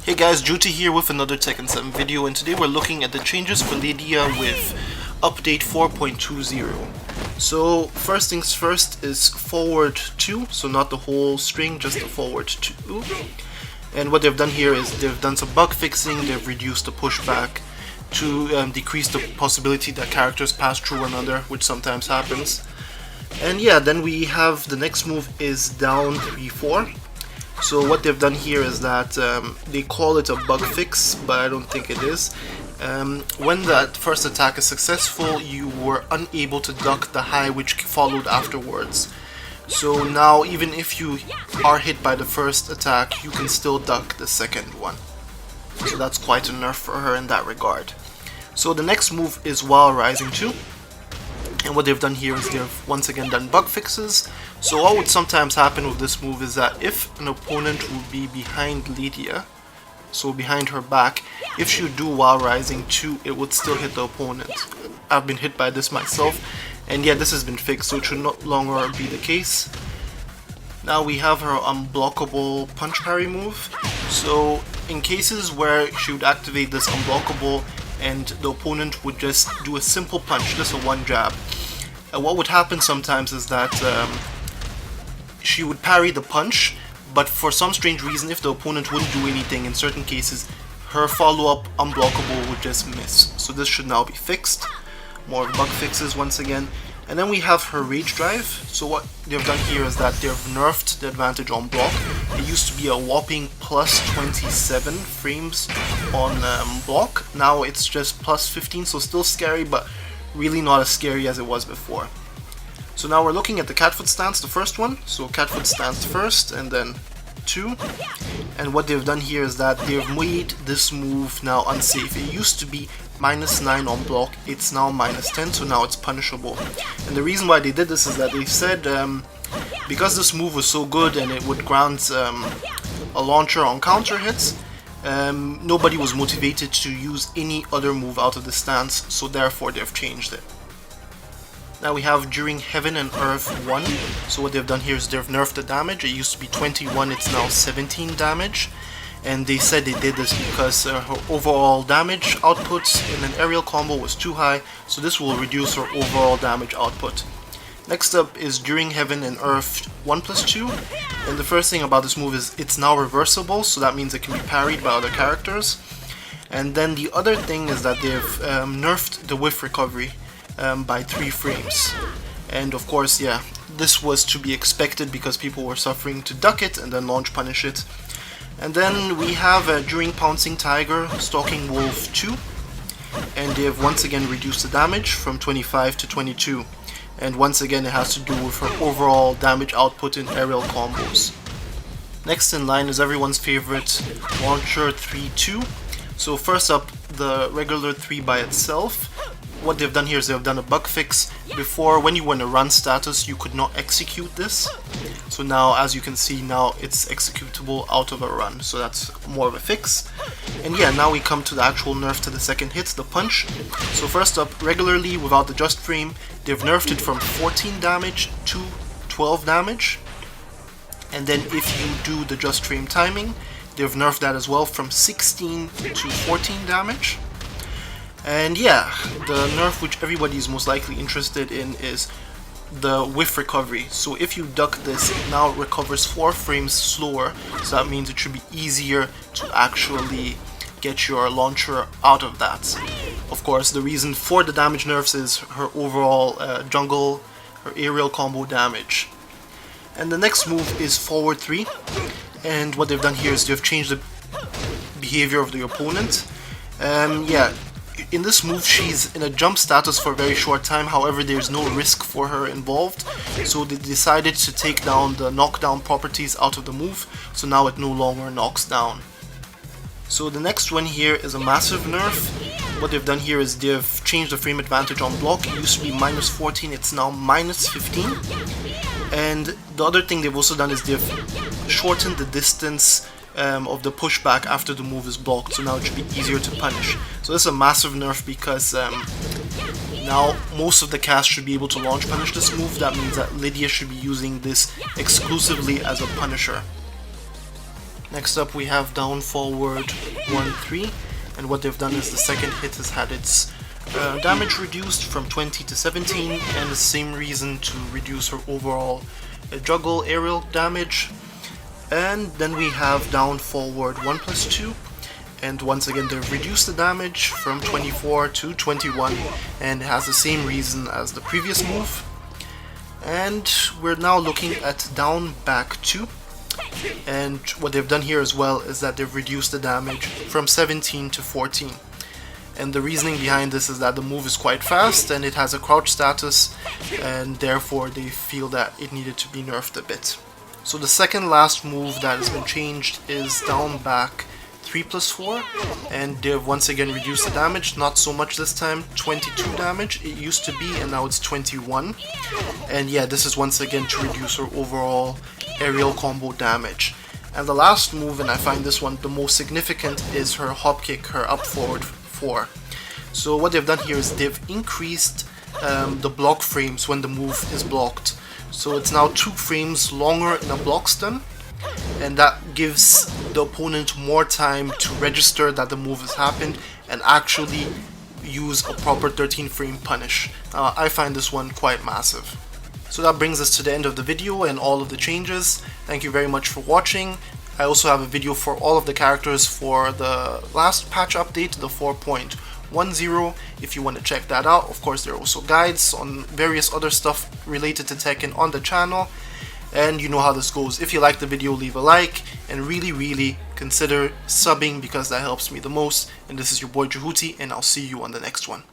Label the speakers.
Speaker 1: Hey guys, Jehuty here with another Tekken 7 video, and today we're looking at the changes for Lidia with update 4.20. So first things first is forward 2, so not the whole string, just the forward 2. And what they've done here is they've done some bug fixing, they've reduced the pushback to decrease the possibility that characters pass through one another, which sometimes happens. And yeah, then we have the next move is down 3-4. So what they've done here is that they call it a bug fix, but I don't think it is. When that first attack is successful, you were unable to duck the high which followed afterwards. So now even if you are hit by the first attack, you can still duck the second one. So that's quite a nerf for her in that regard. So the next move is while rising 2. And what they've done here is they've once again done bug fixes. So what would sometimes happen with this move is that if an opponent would be behind Lidia, so behind her back, if she would do while rising 2, it would still hit the opponent. I've been hit by this myself, and yeah, this has been fixed, so it should no longer be the case. Now we have her unblockable punch parry move. So in cases where she would activate this unblockable and the opponent would just do a simple punch, just a one jab, what would happen sometimes is that she would parry the punch, but for some strange reason, if the opponent wouldn't do anything, in certain cases her follow-up unblockable would just miss. So this should now be fixed. More bug fixes once again. And then we have her rage drive. So what they've done here is that they've nerfed the advantage on block. It used to be a whopping plus 27 frames on block. Now it's just plus 15, so still scary, but really not as scary as it was before. So now we're looking at the catfoot stance, the first one. So catfoot stance first, and then 2. And what they've done here is that they've made this move now unsafe. It used to be -9 on block, it's now -10, so now it's punishable. And the reason why they did this is that they said because this move was so good and it would grant a launcher on counter hits, nobody was motivated to use any other move out of the stance, so therefore they've changed it. Now we have during Heaven and Earth 1, so what they've done here is they've nerfed the damage. It used to be 21, it's now 17 damage. And they said they did this because her overall damage output in an aerial combo was too high, so this will reduce her overall damage output. Next up is during Heaven and Earth 1+2, and the first thing about this move is it's now reversible, so that means it can be parried by other characters. And then the other thing is that they've nerfed the whiff recovery by 3 frames. And of course, yeah, this was to be expected because people were suffering to duck it and then launch punish it. And then we have during Pouncing Tiger, Stalking Wolf 2, and they have once again reduced the damage from 25 to 22. And once again it has to do with her overall damage output in aerial combos. Next in line is everyone's favorite Launcher 3-2. So first up, the regular 3 by itself. What they've done here is they've done a bug fix. Before, when you were in a run status, you could not execute this. So now, as you can see, now it's executable out of a run. So that's more of a fix. And yeah, now we come to the actual nerf to the second hit, the punch. So first up, regularly without the just frame, they've nerfed it from 14 damage to 12 damage. And then if you do the just frame timing, they've nerfed that as well from 16 to 14 damage. And yeah, the nerf which everybody is most likely interested in is the whiff recovery. So if you duck this, it now recovers 4 frames slower, so that means it should be easier to actually get your launcher out of that. Of course, the reason for the damage nerfs is her overall jungle, her aerial combo damage. And the next move is forward 3, and what they've done here is they've changed the behavior of the opponent. Yeah, in this move she's in a jump status for a very short time, however there's no risk for her involved, so they decided to take down the knockdown properties out of the move, so now it no longer knocks down. So the next one here is a massive nerf. What they've done here is they've changed the frame advantage on block. It used to be -14, it's now -15. And the other thing they've also done is they've shortened the distance of the pushback after the move is blocked, so now it should be easier to punish. So this is a massive nerf because now most of the cast should be able to launch punish this move. That means that Lidia should be using this exclusively as a punisher. Next up we have down forward 1-3, and what they've done is the second hit has had its damage reduced from 20 to 17, and the same reason to reduce her overall juggle aerial damage. And then we have down forward 1+2, and once again they've reduced the damage from 24 to 21, and it has the same reason as the previous move. And we're now looking at down back 2. And what they've done here as well is that they've reduced the damage from 17 to 14. And the reasoning behind this is that the move is quite fast and it has a crouch status, and therefore they feel that it needed to be nerfed a bit. So the second last move that has been changed is down back 3+4, and they've once again reduced the damage, not so much this time, 22 damage it used to be, and now it's 21. And yeah, this is once again to reduce her overall aerial combo damage. And the last move, and I find this one the most significant, is her hop kick, her up forward 4. So what they've done here is they've increased the block frames when the move is blocked. So it's now 2 frames longer in a block stun, and that gives the opponent more time to register that the move has happened and actually use a proper 13 frame punish. I find this one quite massive. So that brings us to the end of the video and all of the changes. Thank you very much for watching. I also have a video for all of the characters for the last patch update, the 4.10, if you want to check that out. Of course, there are also guides on various other stuff related to Tekken on the channel. And you know how this goes. If you like the video, leave a like, and really consider subbing because that helps me the most. And this is your boy Jehuty, and I'll see you on the next one.